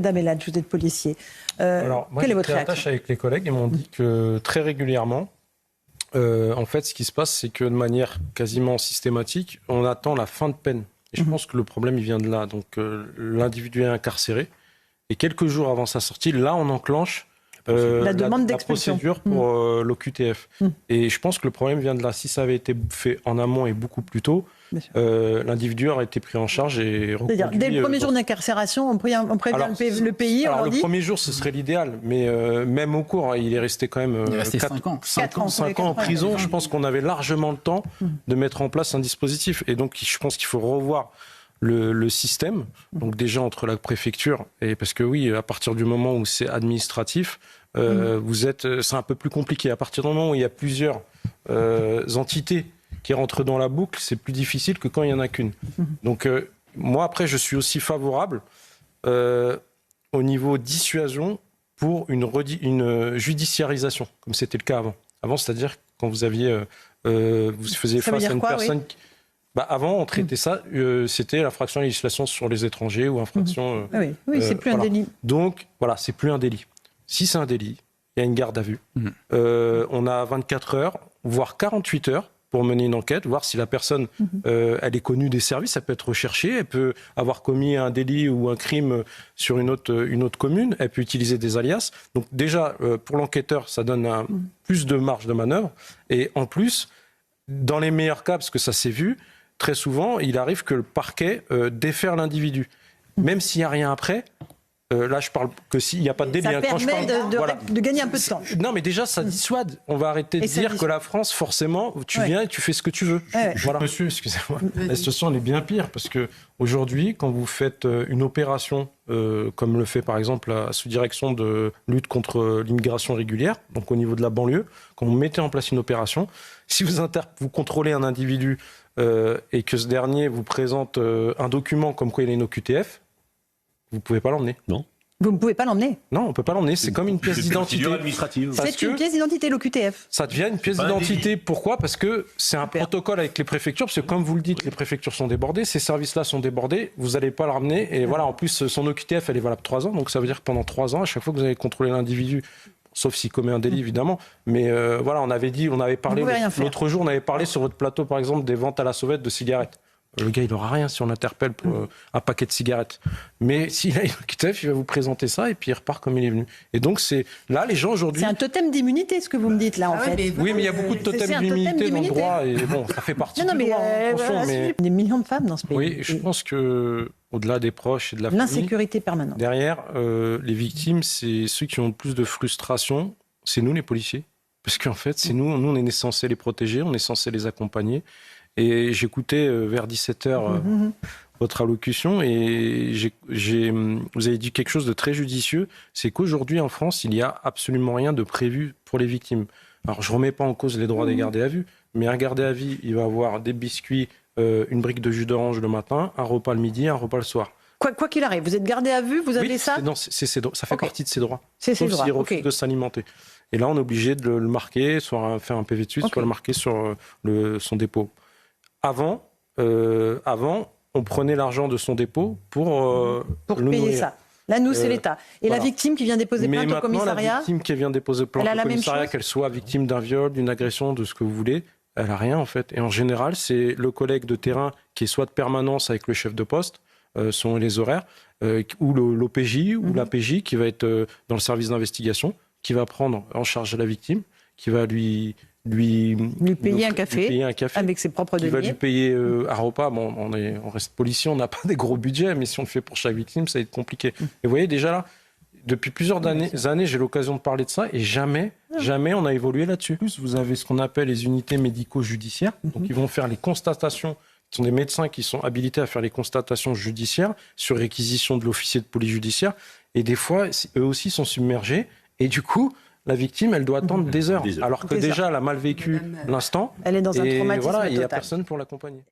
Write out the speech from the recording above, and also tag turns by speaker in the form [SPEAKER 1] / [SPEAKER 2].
[SPEAKER 1] Madame Elhadj, vous êtes policier.
[SPEAKER 2] Alors, moi,
[SPEAKER 1] quelle est
[SPEAKER 2] j'ai
[SPEAKER 1] votre
[SPEAKER 2] pris
[SPEAKER 1] réaction?
[SPEAKER 2] attache avec les collègues et m'ont dit que très régulièrement, en fait, ce qui se passe, c'est que de manière quasiment systématique, on attend la fin de peine. Et je pense que le problème, il vient de là. Donc, l'individu est incarcéré. Et quelques jours avant sa sortie, là, on enclenche
[SPEAKER 1] la demande
[SPEAKER 2] la
[SPEAKER 1] d'expulsion
[SPEAKER 2] procédure pour l'OQTF. Et je pense que le problème vient de là. Si ça avait été fait en amont et beaucoup plus tôt, l'individu aurait été pris en charge et reconduit.
[SPEAKER 1] C'est-à-dire, dès le premier jour d'incarcération, on prévient le pays.
[SPEAKER 2] Alors,
[SPEAKER 1] le
[SPEAKER 2] premier jour, ce serait l'idéal, mais même au cours, il est resté quand même
[SPEAKER 3] 5 ans.
[SPEAKER 2] 5 ans en prison. Je pense qu'on avait largement le temps de mettre en place un dispositif. Et donc, je pense qu'il faut revoir le système, donc déjà entre la préfecture, et parce que oui, à partir du moment où c'est administratif, c'est un peu plus compliqué. À partir du moment où il y a plusieurs entités qui rentrent dans la boucle, c'est plus difficile que quand il n'y en a qu'une. Donc moi, après, je suis aussi favorable au niveau dissuasion pour une judiciarisation, comme c'était le cas avant. Avant, c'est-à-dire quand vous aviez, vous faisiez face à une personne... Avant, on traitait ça, c'était l'infraction à la législation sur les étrangers ou infraction...
[SPEAKER 1] oui, c'est plus un délit.
[SPEAKER 2] Donc, voilà, c'est plus un délit. Si c'est un délit, il y a une garde à vue. On a 24 heures, voire 48 heures pour mener une enquête, voir si la personne, elle est connue des services, elle peut être recherchée, elle peut avoir commis un délit ou un crime sur une autre commune, elle peut utiliser des alias. Donc déjà, pour l'enquêteur, ça donne plus de marge de manœuvre. Et en plus, dans les meilleurs cas, parce que ça s'est vu, très souvent, il arrive que le parquet défère l'individu. Même s'il n'y a rien après, là je parle que s'il n'y a pas de délit.
[SPEAKER 1] Ça permet de gagner un peu de temps.
[SPEAKER 2] Non mais déjà ça dissuade. On va arrêter de dire que la France, forcément, tu viens et tu fais ce que tu veux. Voilà. Monsieur, excusez-moi, la situation elle est bien pire parce que aujourd'hui, quand vous faites une opération, comme le fait par exemple la sous-direction de lutte contre l'immigration régulière, donc au niveau de la banlieue, quand vous mettez en place une opération, si vous contrôlez un individu et que ce dernier vous présente un document comme quoi il a une OQTF, vous ne pouvez pas l'emmener.
[SPEAKER 3] Non.
[SPEAKER 1] Vous ne pouvez pas l'emmener.
[SPEAKER 2] Non, on ne peut pas l'emmener. C'est comme une pièce d'identité.
[SPEAKER 1] C'est une pièce d'identité, l'OQTF.
[SPEAKER 2] Ça devient une pièce d'identité. Pourquoi ? Parce que c'est un protocole avec les préfectures. Parce que comme vous le dites, les préfectures sont débordées. Ces services-là sont débordés. Vous n'allez pas le ramener. Et voilà, en plus, son OQTF, elle est valable 3 ans. Donc ça veut dire que pendant 3 ans, à chaque fois que vous allez contrôler l'individu, sauf s'il commet un délit, évidemment. Mais voilà, on avait parlé l'autre jour, on avait parlé sur votre plateau, par exemple, des ventes à la sauvette de cigarettes. Le gars, il n'aura rien si on l'interpelle pour un paquet de cigarettes. Mais s'il a une OQTF, il va vous présenter ça et puis il repart comme il est venu. Et donc, là, les gens aujourd'hui...
[SPEAKER 1] C'est un totem d'immunité, ce que vous me dites là, en fait.
[SPEAKER 2] Oui, mais il y a beaucoup de totems d'immunité dans le droit. Et bon, ça fait partie du droit.
[SPEAKER 1] Mais des millions de femmes dans ce pays.
[SPEAKER 2] Oui, je pense qu'au-delà des proches et de la famille...
[SPEAKER 1] L'insécurité permanente.
[SPEAKER 2] Derrière, les victimes, c'est ceux qui ont le plus de frustration. C'est nous, les policiers. Parce qu'en fait, c'est nous, on est censés les protéger, on est censés les accompagner. Et j'écoutais vers 17h votre allocution et vous avez dit quelque chose de très judicieux, c'est qu'aujourd'hui en France, il n'y a absolument rien de prévu pour les victimes. Alors je ne remets pas en cause les droits des gardés à vue, mais un gardé à vue, il va avoir des biscuits, une brique de jus d'orange le matin, un repas le midi, un repas le soir.
[SPEAKER 1] Quoi qu'il arrive, vous êtes gardé à vue, vous avez ça ?
[SPEAKER 2] Non, ça fait partie de ses droits.
[SPEAKER 1] C'est ses droits,
[SPEAKER 2] s'il refuse de s'alimenter. Et là, on est obligé de le marquer, soit faire un PV de suite, soit le marquer sur son dépôt. Avant, on prenait l'argent de son dépôt pour
[SPEAKER 1] payer ça. Là, nous, c'est l'État. Et voilà. La victime qui vient déposer plainte au commissariat,
[SPEAKER 2] la victime qui vient déposer plainte au commissariat, qu'elle soit victime d'un viol, d'une agression, de ce que vous voulez, elle n'a rien en fait. Et en général, c'est le collègue de terrain qui est soit de permanence avec le chef de poste, selon les horaires, ou l'OPJ ou l'APJ qui va être dans le service d'investigation, qui va prendre en charge la victime, qui va lui
[SPEAKER 1] payer un café avec ses propres deniers.
[SPEAKER 2] Il va lui payer un repas. Bon, on reste policier, on n'a pas des gros budgets, mais si on le fait pour chaque victime, ça va être compliqué. Et vous voyez, déjà là, depuis plusieurs années, j'ai l'occasion de parler de ça et jamais on a évolué là-dessus. Plus, vous avez ce qu'on appelle les unités médico-judiciaires. Donc, ils vont faire les constatations. Ce sont des médecins qui sont habilités à faire les constatations judiciaires sur réquisition de l'officier de police judiciaire. Et des fois, eux aussi sont submergés. Et du coup, la victime, elle doit attendre des heures. Alors que déjà, elle a mal vécu l'instant.
[SPEAKER 1] Elle est dans un traumatisme
[SPEAKER 2] total. Et voilà, il n'y a
[SPEAKER 1] total.
[SPEAKER 2] personne pour l'accompagner.